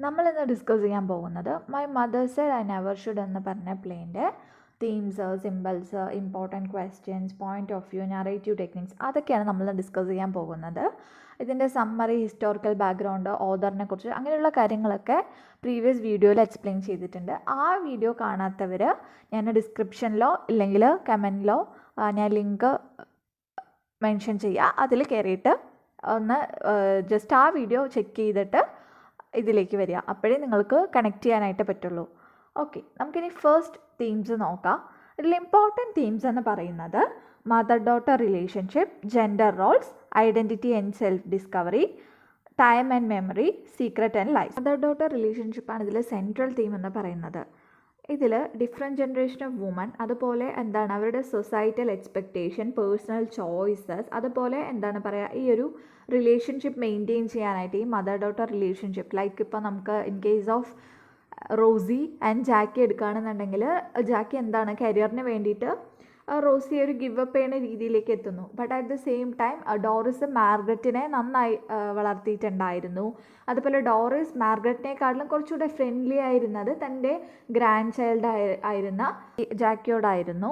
നമ്മളിന്ന് ഡിസ്കസ് ചെയ്യാൻ പോകുന്നത് my mother said I never should എന്ന് പറഞ്ഞ പ്ലേൻ്റെ themes, symbols, important questions, point of view, narrative techniques അതൊക്കെയാണ് നമ്മൾ ഡിസ്കസ് ചെയ്യാൻ പോകുന്നത്. ഇതിൻ്റെ സമ്മറി, ഹിസ്റ്റോറിക്കൽ ബാക്ക്ഗ്രൗണ്ട്, ഓതറിനെ കുറിച്ച് അങ്ങനെയുള്ള കാര്യങ്ങളൊക്കെ പ്രീവിയസ് വീഡിയോയിൽ എക്സ്പ്ലെയിൻ ചെയ്തിട്ടുണ്ട്. ആ വീഡിയോ കാണാത്തവർ ഞാൻ ഡിസ്ക്രിപ്ഷനിലോ ഇല്ലെങ്കിൽ കമൻറ്റിലോ ഞാൻ ലിങ്ക് മെൻഷൻ ചെയ്യുക. അതിൽ കയറിയിട്ട് ഒന്ന് ജസ്റ്റ് ആ വീഡിയോ ചെക്ക് ചെയ്തിട്ട് ഇതിലേക്ക് വരിക. അപ്പോഴേ നിങ്ങൾക്ക് കണക്ട് ചെയ്യാനായിട്ട് പറ്റുള്ളൂ. ഓക്കെ, നമുക്കിനി ഫസ്റ്റ് തീംസ് നോക്കാം. ഇതിൽ ഇമ്പോർട്ടൻറ്റ് തീംസ് എന്ന് പറയുന്നത് mother daughter relationship, gender roles, identity and self discovery, time and memory, secret and life. Mother daughter റിലേഷൻഷിപ്പാണ് ഇതിൽ സെൻട്രൽ തീം എന്ന് പറയുന്നത്. ഇതിൽ ഡിഫറെൻറ്റ് ജനറേഷൻ ഓഫ് വുമൺ, അതുപോലെ എന്താണ് അവരുടെ സൊസൈറ്റൽ എക്സ്പെക്റ്റേഷൻ, പേഴ്സണൽ ചോയ്സസ്, അതുപോലെ എന്താണ് പറയുക ഈ ഒരു റിലേഷൻഷിപ്പ് മെയിൻറ്റെയിൻ ചെയ്യാനായിട്ട് ഈ മദർ ഡോട്ടർ റിലേഷൻഷിപ്പ് ലൈക്ക് ഇപ്പോൾ നമുക്ക് in case of Rosie and Jackie എടുക്കുകയാണെന്നുണ്ടെങ്കിൽ ജാക്കി എന്താണ് കരിയറിന് വേണ്ടിയിട്ട് റോസി ഒരു ഗിവ് അപ്പ് ചെയ്യുന്ന രീതിയിലേക്ക് എത്തുന്നു. But at the same time Doris മാർഗരറ്റിനെ നന്നായി വളർത്തിയിട്ടുണ്ടായിരുന്നു. അതുപോലെ ഡോറിസ് മാർഗരറ്റിനെക്കാട്ടിലും കുറച്ചുകൂടെ ഫ്രണ്ട്ലി ആയിരുന്നത് തൻ്റെ ഗ്രാൻഡ് ചൈൽഡ് ആയിരുന്ന ജാക്കിയോടായിരുന്നു.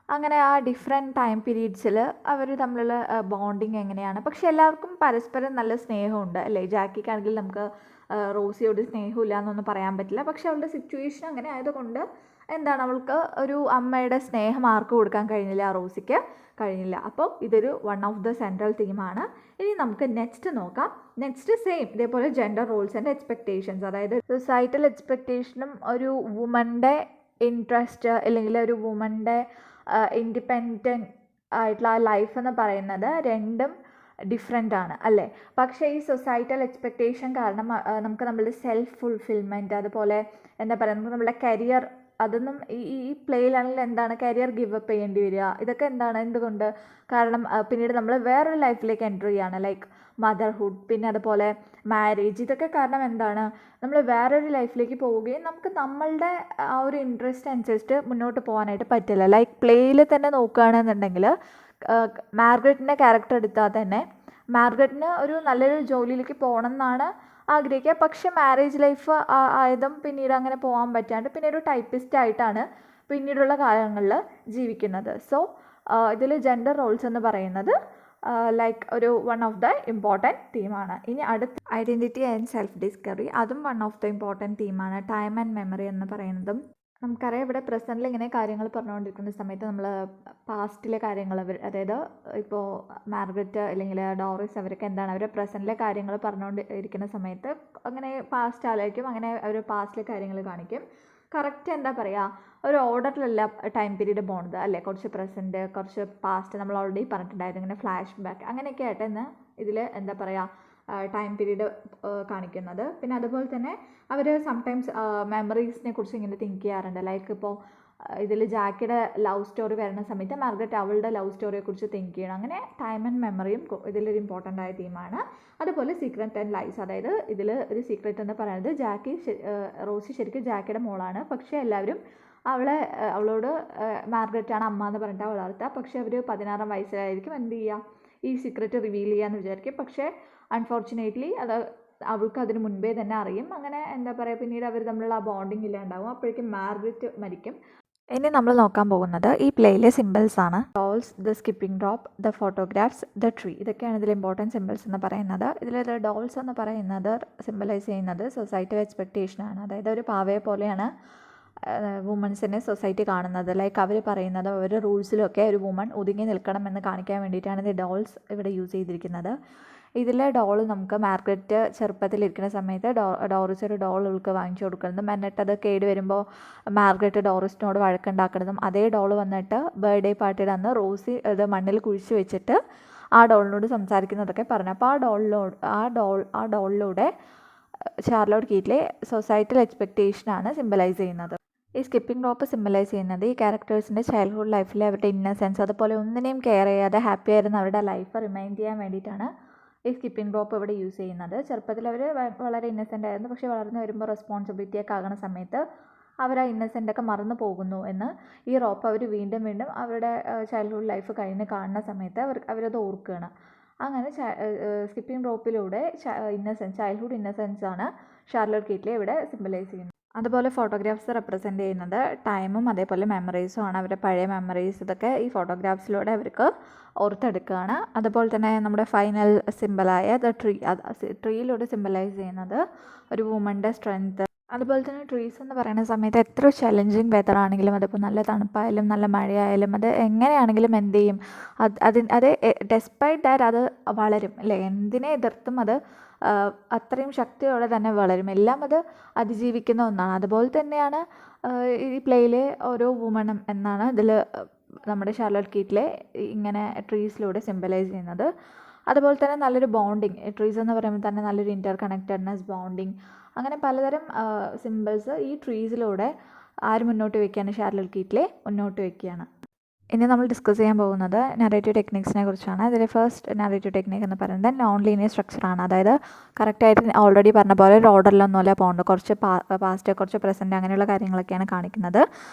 അങ്ങനെ ആ ഡിഫറെൻറ്റ് ടൈം പീരീഡ്സിൽ അവർ തമ്മിലുള്ള ബോണ്ടിങ് എങ്ങനെയാണ്. പക്ഷെ എല്ലാവർക്കും പരസ്പരം നല്ല സ്നേഹമുണ്ട് അല്ലേ. ജാക്കിക്കാണെങ്കിൽ നമുക്ക് റോസിയോട് സ്നേഹമില്ല എന്നൊന്നും പറയാൻ പറ്റില്ല. പക്ഷെ അവളുടെ സിറ്റുവേഷൻ അങ്ങനെ ആയതുകൊണ്ട് എന്താണ് അവൾക്ക് ഒരു അമ്മയുടെ സ്നേഹം ആർക്ക് കൊടുക്കാൻ കഴിഞ്ഞില്ല, റോസിക്ക് കഴിഞ്ഞില്ല. അപ്പോൾ ഇതൊരു വൺ ഓഫ് ദ സെൻട്രൽ തീമാണ്. ഇനി നമുക്ക് നെക്സ്റ്റ് നോക്കാം. നെക്സ്റ്റ് സെയിം ഇതേപോലെ ജെൻഡർ റോൾസ് ആൻഡ് എക്സ്പെക്റ്റേഷൻസ്, അതായത് സൊസൈറ്റൽ എക്സ്പെക്റ്റേഷനും ഒരു വുമൻ്റെ ഇൻട്രസ്റ്റ് അല്ലെങ്കിൽ ഒരു വുമൻ്റെ ഇൻഡിപെൻഡൻറ്റ് ആയിട്ടുള്ള ആ ലൈഫ് എന്ന് പറയുന്നത് രണ്ടും ഡിഫറെൻ്റ് ആണ് അല്ലേ. പക്ഷേ ഈ സൊസൈറ്റൽ എക്സ്പെക്റ്റേഷൻ കാരണം നമുക്ക് നമ്മളുടെ സെൽഫ് ഫുൾഫിൽമെൻറ്റ്, അതുപോലെ എന്താ പറയുക നമുക്ക് നമ്മളുടെ കരിയർ, അതൊന്നും ഈ പ്ലേയിലാണെങ്കിൽ എന്താണ് കരിയർ ഗിവ് അപ്പ് ചെയ്യേണ്ടി വരിക. ഇതൊക്കെ എന്താണ് എന്തുകൊണ്ട്? കാരണം പിന്നീട് നമ്മൾ വേറൊരു ലൈഫിലേക്ക് എൻ്റർ ചെയ്യുകയാണ്, ലൈക്ക് മദർഹുഡ്, പിന്നെ അതുപോലെ മാരേജ്. ഇതൊക്കെ കാരണം എന്താണ് നമ്മൾ വേറൊരു ലൈഫിലേക്ക് പോവുകയും നമുക്ക് നമ്മളുടെ ആ ഒരു ഇൻട്രസ്റ്റ് അനുസരിച്ചിട്ട് മുന്നോട്ട് പോകാനായിട്ട് പറ്റില്ല. ലൈക്ക് പ്ലേയിൽ തന്നെ നോക്കുകയാണെന്നുണ്ടെങ്കിൽ മാർഗരറ്റിൻ്റെ ക്യാരക്ടർ എടുത്താൽ തന്നെ മാർഗരറ്റിന് ഒരു നല്ലൊരു ജോലിയിലേക്ക് പോകണം എന്നാണ് ആഗ്രഹിക്കുക. പക്ഷെ മാരേജ് ലൈഫ് ആയതും പിന്നീട് അങ്ങനെ പോകാൻ പറ്റാണ്ട് പിന്നെ ഒരു ടൈപ്പിസ്റ്റ് ആയിട്ടാണ് പിന്നീടുള്ള കാലങ്ങളിൽ ജീവിക്കുന്നത്. സോ ഇതിൽ ജെൻഡർ റോൾസ് എന്ന് പറയുന്നത് ലൈക്ക് ഒരു വൺ ഓഫ് ദ ഇമ്പോർട്ടൻറ്റ് തീമാണ്. ഇനി അടുത്ത ഐഡൻറ്റിറ്റി ആൻഡ് സെൽഫ് ഡിസ്കവറി, അതും വൺ ഓഫ് ദ ഇമ്പോർട്ടൻറ്റ് തീമാണ്. ടൈം ആൻഡ് മെമ്മറി എന്ന് പറയുന്നതും നമുക്കറിയാം. ഇവിടെ പ്രസൻറ്റിൽ ഇങ്ങനെ കാര്യങ്ങൾ പറഞ്ഞുകൊണ്ടിരിക്കുന്ന സമയത്ത് നമ്മൾ പാസ്റ്റിലെ കാര്യങ്ങൾ അതായത് ഇപ്പോൾ മാർഗരറ്റ് അല്ലെങ്കിൽ ഡോറിസ് അവരൊക്കെ എന്താണ് അവർ പ്രസൻറ്റിലെ കാര്യങ്ങൾ പറഞ്ഞുകൊണ്ടിരിക്കുന്ന സമയത്ത് അങ്ങനെ പാസ്റ്റ് ആലോചിക്കും, അങ്ങനെ അവർ പാസ്റ്റിലെ കാര്യങ്ങൾ കാണിക്കും. കറക്റ്റ് എന്താ പറയുക ഒരു ഓർഡറിലല്ല ടൈം പീരീഡ് പോകുന്നത് അല്ലേ. കുറച്ച് പ്രസൻറ്റ്, കുറച്ച് പാസ്റ്റ്, നമ്മൾ ഓൾറെഡി പറഞ്ഞിട്ടുണ്ടായിരുന്നു ഇങ്ങനെ ഫ്ലാഷ് ബാക്ക് അങ്ങനെയൊക്കെ ആയിട്ടാണ് ഇതിൽ എന്താ പറയുക ടൈം പീരീഡ് കാണിക്കുന്നത്. പിന്നെ അതുപോലെ തന്നെ അവർ സംടൈംസ് മെമ്മറീസിനെ കുറിച്ച് ഇങ്ങനെ തിങ്ക് ചെയ്യാറുണ്ട്. ലൈക്ക് ഇപ്പോൾ ഇതിൽ ജാക്കിയുടെ ലവ് സ്റ്റോറി വരുന്ന സമയത്ത് മാർഗരറ്റ് അവളുടെ ലവ് സ്റ്റോറിയെക്കുറിച്ച് തിങ്ക് ചെയ്യണം. അങ്ങനെ ടൈം ആൻഡ് മെമ്മറിയും ഇതിലൊരു ഇമ്പോർട്ടൻ്റ് ആയ തീമാണ്. അതുപോലെ സീക്രട്ട് ആൻഡ് ലൈസ്, അതായത് ഇതിൽ ഒരു സീക്രട്ട് എന്ന് പറയുന്നത് റോസി ശരിക്കും ജാക്കിയുടെ മോളാണ്. പക്ഷേ എല്ലാവരും അവളോട് മാർഗരറ്റാണ് അമ്മ എന്ന് പറഞ്ഞിട്ട് വളർത്തുക. പക്ഷേ അവർ 16 വയസ്സിലായിരിക്കും എന്ത് ചെയ്യുക ഈ സീക്രട്ട് റിവീൽ ചെയ്യാമെന്ന് വിചാരിക്കും. പക്ഷേ അൺഫോർച്ചുനേറ്റ്ലി അവൾക്ക് അതിന് മുൻപേ തന്നെ അറിയും. അങ്ങനെ എന്താ പറയുക പിന്നീട് അവർ തമ്മിലുള്ള ആ ബോണ്ടിങ് ഇല്ലാണ്ടാവും. അപ്പോഴേക്കും മാർഗരറ്റ് മരിക്കും. ഇനി നമ്മൾ നോക്കാൻ പോകുന്നത് ഈ പ്ലേയിലെ സിമ്പിൾസ് ആണ്. Dolls, the skipping drop, the photographs, the tree, ഇതൊക്കെയാണ് ഇതിൽ ഇമ്പോർട്ടൻറ്റ് സിമ്പിൾസ് എന്ന് പറയുന്നത്. ഇതിൽ ഡോൾസ് എന്ന് പറയുന്നത് സിമ്പിളൈസ് ചെയ്യുന്നത് സൊസൈറ്റൽ എക്സ്പെക്റ്റേഷനാണ്. അതായത് ഒരു പാവയെ പോലെയാണ് വുമൻസിനെ സൊസൈറ്റി കാണുന്നത്. ലൈക്ക് അവർ പറയുന്നത് അവരുടെ റൂൾസിലൊക്കെ ഒരു വുമൺ ഒതുങ്ങി നിൽക്കണമെന്ന് കാണിക്കാൻ വേണ്ടിയിട്ടാണ് ഇത് ഡോൾസ് ഇവിടെ യൂസ് ചെയ്തിരിക്കുന്നത്. ഇതിലെ ഡോൾ നമുക്ക് മാർഗരറ്റ് ചെറുപ്പത്തിലിരിക്കുന്ന സമയത്ത് ഡോറിസ് ഒരു ഡോൾ അവൾക്ക് വാങ്ങിച്ചു കൊടുക്കുന്നതും എന്നിട്ട് അത് കേട് വരുമ്പോൾ മാർഗരറ്റ് ഡോറിസിനോട് വഴക്കുണ്ടാക്കുന്നതും അതേ ഡോൾ വന്നിട്ട് ബർത്ത്ഡേ പാർട്ടിയുടെ അന്ന് റോസി ഇത് മണ്ണിൽ കുഴിച്ച് വെച്ചിട്ട് ആ ഡോളിനോട് സംസാരിക്കുന്നതൊക്കെ പറഞ്ഞു. അപ്പോൾ ആ ഡോളിലൂടെ ഷാർലോട്ട് കീറ്റ്ലെ സൊസൈറ്റൽ എക്സ്പെക്റ്റേഷനാണ് സിംബലൈസ് ചെയ്യുന്നത്. ഈ സ്കിപ്പിംഗ് റോപ്പ് സിംബലൈസ് ചെയ്യുന്നത് ഈ ക്യാരക്ടേഴ്സിൻ്റെ ചൈൽഡ്ഹുഡ് ലൈഫിലെ അവരുടെ ഇന്നസെൻസ്, അതുപോലെ ഒന്നിനെയും കെയർ ചെയ്യാതെ ഹാപ്പി ആയിരുന്ന അവരുടെ ലൈഫ് റിമൈൻഡ് ചെയ്യാൻ വേണ്ടിയിട്ടാണ് ഈ സ്കിപ്പിംഗ് റോപ്പ് ഇവിടെ യൂസ് ചെയ്യുന്നത്. ചെറുപ്പത്തിൽ അവർ വളരെ ഇന്നസെൻ്റ് ആയിരുന്നു. പക്ഷേ വളർന്നു വരുമ്പോൾ റെസ്പോൺസിബിലിറ്റിയൊക്കെ ആകുന്ന സമയത്ത് അവർ ആ ഇന്നസെൻ്റൊക്കെ മറന്നു പോകുന്നു എന്ന് ഈ റോപ്പ് അവർ വീണ്ടും വീണ്ടും അവരുടെ ചൈൽഡ്ഹുഡ് ലൈഫ് കഴിഞ്ഞ് കാണുന്ന സമയത്ത് അവരത് ഓർക്കുകയാണ്. അങ്ങനെ സ്കിപ്പിംഗ് റോപ്പിലൂടെ ചൈൽഡ്ഹുഡ് ഇന്നസെൻസ് ആണ് ഷാർലോട്ട് കീറ്റ്ലി ഇവിടെ സിംബലൈസ് ചെയ്യുന്നത്. അതുപോലെ ഫോട്ടോഗ്രാഫ്സ് റെപ്രസെൻ്റ് ചെയ്യുന്നത് ടൈമും അതേപോലെ മെമ്മറീസും ആണ്. അവരുടെ പഴയ മെമ്മറീസ് ഇതൊക്കെ ഈ ഫോട്ടോഗ്രാഫ്സിലൂടെ അവർക്ക് ഓർത്തെടുക്കുകയാണ്. അതുപോലെ തന്നെ നമ്മുടെ ഫൈനൽ സിമ്പിളായ ദ ട്രീ, ട്രീയിലൂടെ സിംബലൈസ് ചെയ്യുന്നത് ഒരു വുമൻ്റെ സ്ട്രെങ്ത്. അതുപോലെ തന്നെ ട്രീസ് എന്ന് പറയുന്ന സമയത്ത് എത്ര ചലഞ്ചിങ് വെതർ ആണെങ്കിലും, അതിപ്പോൾ നല്ല തണുപ്പായാലും നല്ല മഴയായാലും, അത് എങ്ങനെയാണെങ്കിലും എന്ത് ചെയ്യും, അത് ഡെസ്പൈറ്റ് ദാറ്റ് അത് വളരും അല്ലേ. എന്തിനെ എതിർത്തും അത് അത്രയും ശക്തിയോടെ തന്നെ വളരും. എല്ലാം അത് അതിജീവിക്കുന്ന ഒന്നാണ്. അതുപോലെ തന്നെയാണ് ഈ പ്ലേയിലെ ഓരോ വുമണും എന്നാണ് ഇതിൽ നമ്മുടെ ഷാർലോട്ട് കീറ്റ്ലെ ഇങ്ങനെ ട്രീസിലൂടെ സിംബലൈസ് ചെയ്യുന്നത്. അതുപോലെ തന്നെ നല്ലൊരു ബോണ്ടിങ്, ട്രീസ് എന്ന് പറയുമ്പോൾ തന്നെ നല്ലൊരു ഇൻ്റർ കണക്റ്റഡ്നെസ്, ബോണ്ടിങ്, അങ്ങനെ പലതരം സിമ്പിൾസ് ഈ ട്രീസിലൂടെ ആര് മുന്നോട്ട് വയ്ക്കുകയാണ്, ഷാർലോട്ട് കീറ്റ്ലെ മുന്നോട്ട് വയ്ക്കുകയാണ്. ഇനി നമ്മൾ ഡിസ്കസ് ചെയ്യാൻ പോകുന്നത് നറേറ്റീവ് ടെക്നിക്സിനെ കുറിച്ചാണ്. ഇതിൽ ഫസ്റ്റ് നറേറ്റീവ് ടെക്നിക് എന്ന് പറയുന്നത് നോൺ ലീനിയർ സ്ട്രക്ചറാണ്. അതായത് കറക്റ്റായിട്ട് ഓൾറെഡി പറഞ്ഞ പോലെ ഒരു ഓർഡറിലൊന്നുമല്ല പോകുന്നത്. കുറച്ച് പാസ്റ്റ്, കുറച്ച് പ്രസൻറ്റ്, അങ്ങനെയുള്ള കാര്യങ്ങളൊക്കെയാണ് കാണിക്കുന്നത്.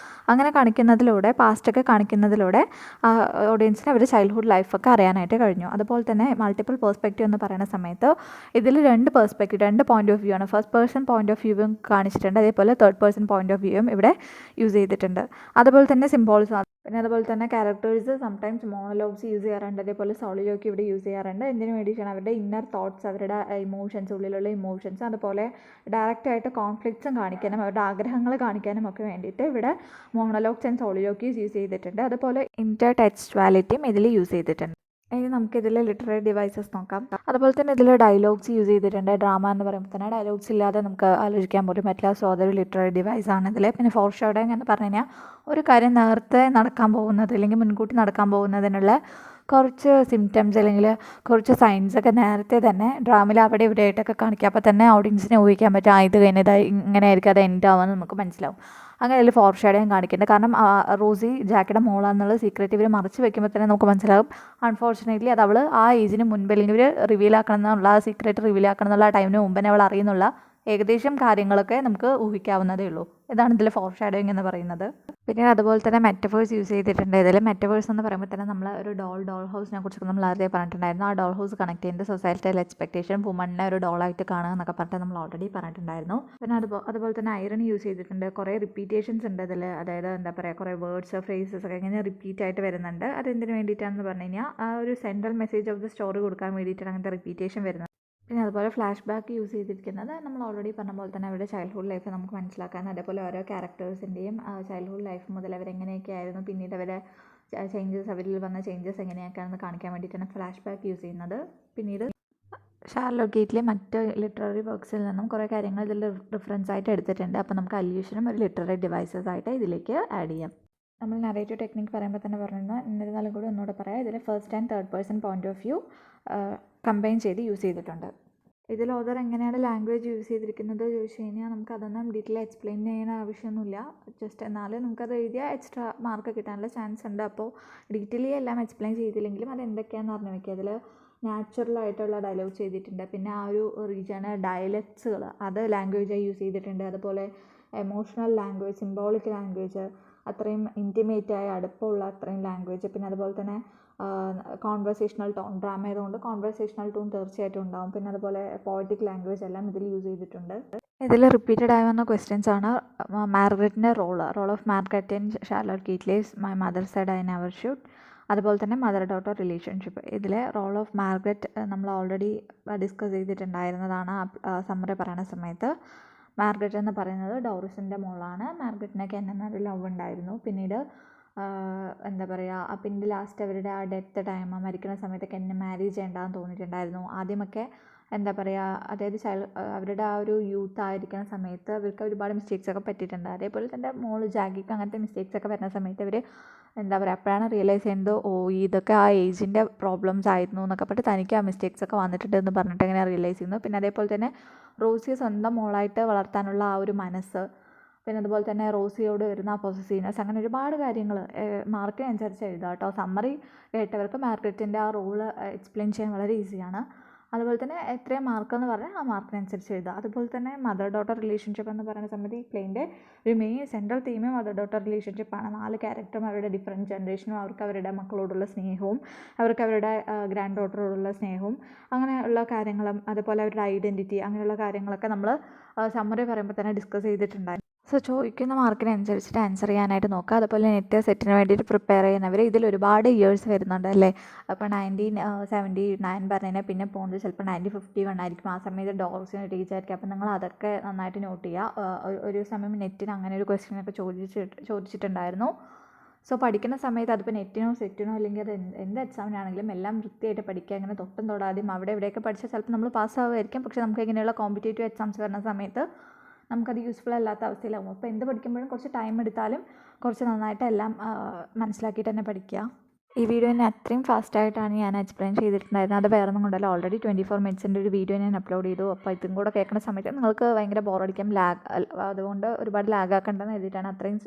അങ്ങനെ കാണിക്കുന്നതിലൂടെ, പാസ്റ്റൊക്കെ കാണിക്കുന്നതിലൂടെ ഓഡിയൻസിന് അവർ ചൈൽഡ്ഹുഡ് ലൈഫൊക്കെ അറിയാനായിട്ട് കഴിഞ്ഞു. അതുപോലെ തന്നെ മൾട്ടിപ്പിൾ പേഴ്സ്പെക്റ്റീവ് എന്ന് പറയുന്ന സമയത്ത് ഇതിൽ രണ്ട് പേഴ്സ്പെക്റ്റീവ്, രണ്ട് പോയിൻ്റ് ഓഫ് വ്യൂ ആണ്. ഫസ്റ്റ് പേഴ്സൺ പോയിൻ്റ് ഓഫ് വ്യൂവും കാണിച്ചിട്ടുണ്ട്, അതേപോലെ തേർഡ് പേഴ്സൺ പോയിൻ്റ് ഓഫ് വ്യൂവും ഇവിടെ യൂസ് ചെയ്തിട്ടുണ്ട്. അതുപോലെ തന്നെ സിംബോൾസ്, പിന്നെ അതുപോലെ തന്നെ ക്യാരക്ടേഴ്സ് സംടൈംസ് മോണോലോഗ്സ് യൂസ് ചെയ്യാറുണ്ട്, അതേപോലെ സോളിലോക്കി ഇവിടെ യൂസ് ചെയ്യാറുണ്ട്. എന്തിനു വേണ്ടിയിട്ടാണ്, അവരുടെ ഇന്നർ തോട്ട്സ്, അവരുടെ ഇമോഷൻസ്, ഉള്ളിലുള്ള ഇമോഷൻസ്, അതുപോലെ ഡയറക്റ്റായിട്ട് കോൺഫ്ലിക്ട്സും കാണിക്കാനും അവരുടെ ആഗ്രഹങ്ങൾ കാണിക്കാനും ഒക്കെ വേണ്ടിയിട്ട് ഇവിടെ മോണോലോഗ്സ് ആൻഡ് സോളിലോക്കീസ് യൂസ് ചെയ്തിട്ടുണ്ട്. അതുപോലെ ഇൻ്റർ ടെക്സ്ച്വാലിറ്റിയും ഇതിൽ യൂസ് ചെയ്തിട്ടുണ്ട്. ഇനി നമുക്കിതിൽ ലിറ്റററി ഡിവൈസസ് നോക്കാം. അതുപോലെ തന്നെ ഇതിൽ ഡയലോഗ്സ് യൂസ് ചെയ്തിട്ടുണ്ട്. ഡ്രാമ എന്ന് പറയുമ്പോൾ തന്നെ ഡയലോഗ്സ് ഇല്ലാതെ നമുക്ക് ആലോചിക്കാൻ പോലും പറ്റില്ല. സോ അതൊരു ലിറ്റററി ഡിവൈസാണ് ഇതിൽ. പിന്നെ ഫോർഷാഡോയിങ് എന്ന് പറഞ്ഞു കഴിഞ്ഞാൽ ഒരു കാര്യം നേരത്തെ നടക്കാൻ പോകുന്നത് അല്ലെങ്കിൽ മുൻകൂട്ടി നടക്കാൻ പോകുന്നതിനുള്ള കുറച്ച് സിംറ്റംസ് അല്ലെങ്കിൽ കുറച്ച് സൈൻസൊക്കെ നേരത്തെ തന്നെ ഡ്രാമയിൽ അവിടെ ഇവിടെ ആയിട്ടൊക്കെ കാണിക്കുക. അപ്പോൾ തന്നെ ഓഡിയൻസിനെ ഊഹിക്കാൻ പറ്റും, ഇത് കഴിഞ്ഞത് ഇങ്ങനെ ആയിരിക്കും, അത് എൻഡ് ആവുമെന്ന് നമുക്ക് മനസ്സിലാവും. അങ്ങനെ അതിൽ ഫോർഷാഡോയിങ് കാണിക്കുന്നുണ്ട്. കാരണം റോസി ജാക്കിയുടെ മോളാണെന്നുള്ള സീക്രറ്റ് ഇവർ മറച്ച് വെക്കുമ്പോൾ തന്നെ നമുക്ക് മനസ്സിലാവും അൺഫോർച്ചുനേറ്റ്ലി അത് അവൾ ആ ഏജിന് മുൻപ്, അല്ലെങ്കിൽ ഇവർ റിവീൽ ആക്കണം എന്നുള്ള, ആ സീക്രറ്റ് റിവീൽ ആക്കണം എന്നുള്ള ആ ടൈമിന് മുമ്പേ അവൾ അറിയുന്നുള്ള ഏകദേശം കാര്യങ്ങളൊക്കെ നമുക്ക് ഊഹിക്കാവുന്നതേ ഉള്ളൂ. ഇതാണ് ഇതിൽ ഫോർഷാഡോയിങ് എന്ന് പറയുന്നത്. പിന്നെ അതുപോലെ തന്നെ മെറ്റഫേഴ്സ് യൂസ് ചെയ്തിട്ടുണ്ട്. ഇതിൽ മെറ്റഫേഴ്സ് എന്ന് പറയുമ്പോൾ തന്നെ നമ്മൾ ഒരു ഡോൾ ഹൗസിനെ കുറിച്ചൊക്കെ നമ്മൾ ആദ്യം പറഞ്ഞിട്ടുണ്ടായിരുന്നു. ആ ഡോൾ ഹൗസ് കണക്ട് ചെയ്യുന്നത് സൊസൈറ്റിയിൽ എക്സ്പെക്ടേഷൻ, വുമണിനെ ഒരു ഡോളായിട്ട് കാണുക എന്നൊക്കെ പറഞ്ഞിട്ട് നമ്മൾ ഓൾറെഡി പറഞ്ഞിട്ടുണ്ടായിരുന്നു. പിന്നെ അതുപോലെ തന്നെ ഐറൺ യൂസ് ചെയ്തിട്ടുണ്ട്. കുറേ റിപ്പീറ്റേഷൻസ് ഉണ്ട് ഇതിൽ, അതായത് എന്താ പറയുക, കുറേ വേർഡ്സ്, ഫ്രേസസ് ഒക്കെ ഇങ്ങനെ റിപ്പീറ്റ് ആയിട്ട് വരുന്നുണ്ട്. അതെന്തിനു വേണ്ടിയിട്ടാണെന്ന് പറഞ്ഞു കഴിഞ്ഞാൽ ആ ഒരു central message of the story കൊടുക്കാൻ വേണ്ടിയിട്ടാണ് അങ്ങനത്തെ റിപ്പീറ്റേഷൻ വരുന്നത്. പിന്നെ അതുപോലെ ഫ്ലാഷ് ബാക്ക് യൂസ് ചെയ്തിരിക്കുന്നത് നമ്മൾ ഓൾറെഡി പറഞ്ഞ പോലെ തന്നെ അവരുടെ ചൈൽഡ്ഹുഡ് ലൈഫ് നമുക്ക് മനസ്സിലാക്കാൻ, അതേപോലെ ഓരോ ക്യാരക്ടേഴ്സിൻ്റെയും ചൈൽഡ്ഹുഡ് ലൈഫ് മുതൽ അവരെങ്ങനെയൊക്കെ ആയിരുന്നു, പിന്നീട് അവരെ ചേഞ്ചസ്, അവരിൽ വന്ന ചേഞ്ചസ് എങ്ങനെയൊക്കെയാണെന്ന് കാണിക്കാൻ വേണ്ടിയിട്ടാണ് ഫ്ലാഷ് ബാക്ക് യൂസ് ചെയ്യുന്നത്. പിന്നീട് ഷാർലോട്ട് കീറ്റ്ലെ മറ്റ് ലിറ്റററി വർക്ക്സിൽ നിന്നും കുറേ കാര്യങ്ങൾ ഇതിൽ റിഫറൻസ് ആയിട്ട് എടുത്തിട്ടുണ്ട്. അപ്പോൾ നമുക്ക് അല്യൂഷനും ഒരു ലിറ്റററി ഡിവൈസസ് ആയിട്ട് ഇതിലേക്ക് ആഡ് ചെയ്യാം. നമ്മൾ നറേറ്റീവ് ടെക്നിക്ക് പറയുമ്പോൾ തന്നെ പറഞ്ഞിരുന്നു, എന്നിരുന്നാലും കൂടി ഒന്നുകൂടെ പറയാം. ഇതിൽ first and third person point of view combine ചെയ്ത് യൂസ് ചെയ്തിട്ടുണ്ട്. ഇതിൽ ഓതർ എങ്ങനെയാണ് ലാംഗ്വേജ് യൂസ് ചെയ്തിരിക്കുന്നത് ചോദിച്ചു കഴിഞ്ഞാൽ നമുക്ക് അതൊന്നും ഡീറ്റെയിൽ എക്സ്പ്ലെയിൻ ചെയ്യുന്ന ആവശ്യമൊന്നുമില്ല. ജസ്റ്റ് എന്നാലും നമുക്കത് എഴുതിയാൽ എക്സ്ട്രാ മാർക്ക് കിട്ടാനുള്ള ചാൻസ് ഉണ്ട്. അപ്പോൾ ഡീറ്റെയിലി എല്ലാം എക്സ്പ്ലെയിൻ ചെയ്തില്ലെങ്കിലും അത് എന്തൊക്കെയാണെന്ന് പറഞ്ഞു വയ്ക്കുക. അതിൽ നാച്ചുറലായിട്ടുള്ള ഡയലോഗ് ചെയ്തിട്ടുണ്ട്. പിന്നെ ആ ഒരു റീജിയണ് ഡയലക്ട്സുകൾ, അത് ലാംഗ്വേജായി യൂസ് ചെയ്തിട്ടുണ്ട്. അതുപോലെ എമോഷണൽ ലാംഗ്വേജ്, സിംബോളിക് ലാംഗ്വേജ്, അത്രയും ഇൻറ്റിമേറ്റായ അടുപ്പമുള്ള അത്രയും ലാംഗ്വേജ്. പിന്നെ അതുപോലെ തന്നെ കോൺവെർസേഷണൽ ടോൺ, ഡ്രാമ ആയതുകൊണ്ട് കോൺവെർസേഷണൽ ടോൺ തീർച്ചയായിട്ടും ഉണ്ടാവും. പിന്നെ അതുപോലെ പോയറ്റിക് ലാംഗ്വേജ് എല്ലാം ഇതിൽ യൂസ് ചെയ്തിട്ടുണ്ട്. ഇതിൽ റിപ്പീറ്റഡ് ആയി വന്ന ക്വസ്റ്റ്യൻസ് ആണ് മാർഗരറ്റിൻ്റെ role of Margaret in Charlotte Keatley's my mother said I never should. അതുപോലെ തന്നെ മദർ ഡോട്ടർ റിലേഷൻഷിപ്പ്. ഇതിലെ റോൾ ഓഫ് മാർഗരറ്റ് നമ്മൾ ഓൾറെഡി ഡിസ്കസ് ചെയ്തിട്ടുണ്ടായിരുന്നതാണ് സമ്മറി പറയുന്ന സമയത്ത്. മാർഗരറ്റ് എന്ന് പറയുന്നത് ഡോറിസിൻ്റെ മോളാണ്. മാർഗരറ്റിനൊക്കെ എന്നൊരു ലവ് ഉണ്ടായിരുന്നു. പിന്നീട് എന്താ പറയുക, പിന്നെ ലാസ്റ്റ് അവരുടെ ആ ഡെത്ത് ടൈം, മരിക്കുന്ന സമയത്തൊക്കെ എന്നെ മാരേജ് ചെയ്യേണ്ടതെന്ന് തോന്നിയിട്ടുണ്ടായിരുന്നു. ആദ്യമൊക്കെ എന്താ പറയുക, അതായത് അവരുടെ ആ ഒരു യൂത്ത് ആയിരിക്കുന്ന സമയത്ത് അവർക്ക് ഒരുപാട് മിസ്റ്റേക്സ് ഒക്കെ പറ്റിയിട്ടുണ്ട്. അതേപോലെ തന്നെ മോള് ജാഗിക്ക് അങ്ങനത്തെ മിസ്റ്റേക്സ് ഒക്കെ വരുന്ന സമയത്ത് അവർ എന്താ പറയുക, അപ്പോഴാണ് റിയലൈസ് ചെയ്യുന്നത്, ഇതൊക്കെ ആ ഏജിൻ്റെ പ്രോബ്ലംസ് ആയിരുന്നു എന്നൊക്കെ പറഞ്ഞിട്ട് തനിക്ക് ആ മിസ്റ്റേക്സ് ഒക്കെ വന്നിട്ടുണ്ട് എന്ന് പറഞ്ഞിട്ട് അങ്ങനെ റിയലൈസ് ചെയ്യുന്നു. പിന്നെ അതേപോലെ തന്നെ റോസിയെ സ്വന്തം മോളായിട്ട് വളർത്താനുള്ള ആ ഒരു മനസ്സ്, പിന്നെ അതുപോലെ തന്നെ റോസിയോട് വരുന്ന ആ പൊസസീവ്നെസ്, അങ്ങനെ ഒരുപാട് കാര്യങ്ങൾ മാർക്കിനനുസരിച്ച് എഴുതാം കേട്ടോ. സമ്മറി കേട്ടവർക്ക് മാർഗരറ്റിൻ്റെ ആ റോള് എക്സ്പ്ലെയിൻ ചെയ്യാൻ വളരെ ഈസിയാണ്. അതുപോലെ തന്നെ എത്രയും മാർക്കെന്ന് പറഞ്ഞാൽ ആ മാർക്കിനനുസരിച്ച് എഴുതുക. അതുപോലെ തന്നെ മദർ ഡോട്ടർ റിലേഷൻഷിപ്പ് എന്ന് പറയുന്ന സമയത്ത് ഈ പ്ലേൻ്റെ ഒരു main central theme mother daughter റിലേഷൻഷിപ്പാണ്. 4 ക്യാരക്ടറും അവരുടെ ഡിഫറെൻറ്റ് ജനറേഷനും അവർക്ക് അവരുടെ മക്കളോടുള്ള സ്നേഹവും അവർക്ക് അവരുടെ ഗ്രാൻഡ് ഡോട്ടറോടുള്ള സ്നേഹവും അങ്ങനെയുള്ള കാര്യങ്ങളും അതുപോലെ അവരുടെ ഐഡൻറ്റിറ്റി അങ്ങനെയുള്ള കാര്യങ്ങളൊക്കെ നമ്മൾ സമ്മറി പറയുമ്പോൾ തന്നെ ഡിസ്കസ് ചെയ്തിട്ടുണ്ടായിരുന്നു. സോ ചോദിക്കുന്ന മാർക്കിനനുസരിച്ചിട്ട് ആൻസർ ചെയ്യാനായിട്ട് നോക്കുക. അതുപോലെ നെറ്റ് സെറ്റിന് വേണ്ടിയിട്ട് പ്രിപ്പയർ ചെയ്യുന്നവർ ഇതിൽ ഒരുപാട് ഇയേഴ്സ് വരുന്നുണ്ട് അല്ലേ. അപ്പോൾ 1979 പറഞ്ഞാൽ പിന്നെ പോകുന്നത് ചിലപ്പോൾ 1951 ആയിരിക്കും. ആ സമയത്ത് ഡോഗ്സിന് ടീച്ചായിരിക്കും. അപ്പോൾ നിങ്ങൾ അതൊക്കെ നന്നായിട്ട് നോട്ട് ചെയ്യുക. ഒരു സമയം നെറ്റിന് അങ്ങനെ ഒരു ക്വസ്റ്റ്യനൊക്കെ ചോദിച്ചിട്ടുണ്ടായിരുന്നു. സോ പഠിക്കുന്ന സമയത്ത് അതിപ്പോൾ നെറ്റിനോ സെറ്റിനോ അല്ലെങ്കിൽ അത് എന്ത് എക്സാമിനാണെങ്കിലും എല്ലാം വൃത്തിയായിട്ട് പഠിക്കുക. അങ്ങനെ തൊട്ടും തൊടാതെയും അവിടെ ഇവിടെയൊക്കെ പഠിച്ചാൽ ചിലപ്പോൾ നമ്മൾ പാസ്സാവുമായിരിക്കും. പക്ഷേ നമുക്ക് ഇങ്ങനെയുള്ള കോമ്പറ്റേറ്റീവ് എക്സാംസ് വരുന്ന സമയത്ത് നമുക്കത് യൂസ്ഫുൾ അല്ലാത്ത അവസ്ഥയിലാവും. അപ്പോൾ എന്ത് പഠിക്കുമ്പോഴും കുറച്ച് ടൈം എടുത്താലും കുറച്ച് നന്നായിട്ട് എല്ലാം മനസ്സിലാക്കിയിട്ട് തന്നെ പഠിക്കുക. ഈ വീഡിയോ തന്നെ അത്രയും ഫാസ്റ്റായിട്ടാണ് ഞാൻ എക്സ്പ്ലെയിൻ ചെയ്തിട്ടുണ്ടായിരുന്നത്. അത് വേറെ ഒന്നും കൊണ്ടല്ല, ഓൾറെഡി 24 മിനിറ്റ്സിൻ്റെ ഒരു വീഡിയോ ഞാൻ അപ്ലോഡ് ചെയ്തു. അപ്പോൾ ഇതും കൂടെ കേൾക്കുന്ന സമയത്ത് നിങ്ങൾക്ക് ഭയങ്കര ബോറടിക്കും, അതുകൊണ്ട് ഒരുപാട് ലാഗാക്കണ്ടെന്ന് എഴുതിയിട്ടാണ് അത്രയും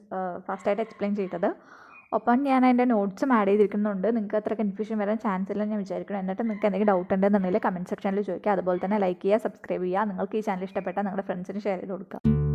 ഫാസ്റ്റായിട്ട് എക്സ്പ്ലെയിൻ ചെയ്തത്. ഒപ്പം ഞാൻ അതിൻ്റെ നോട്ട്സും ആഡ് ചെയ്തിരിക്കുന്നുണ്ട്. നിങ്ങൾക്ക് അത്ര കൺഫ്യൂഷൻ വരാൻ ചാൻസ് ഇല്ലെന്ന് ഞാൻ വിചാരിക്കണം. എന്നിട്ട് നിങ്ങൾക്ക് എന്തെങ്കിലും ഡൗട്ട് ഉണ്ടെന്നുണ്ടെങ്കിൽ കമൻറ്റ് സെക്ഷനിൽ ചോദിക്കുക. അതുപോലെ തന്നെ ലൈക്ക് ചെയ്യുക, സബ്സ്ക്രൈബ് ചെയ്യുക. നിങ്ങൾക്ക് ഈ ചാനൽ ഇഷ്ടപ്പെട്ടാൽ നിങ്ങളുടെ ഫ്രണ്ട്സിന് ഷെയർ ചെയ്ത് കൊടുക്കുക.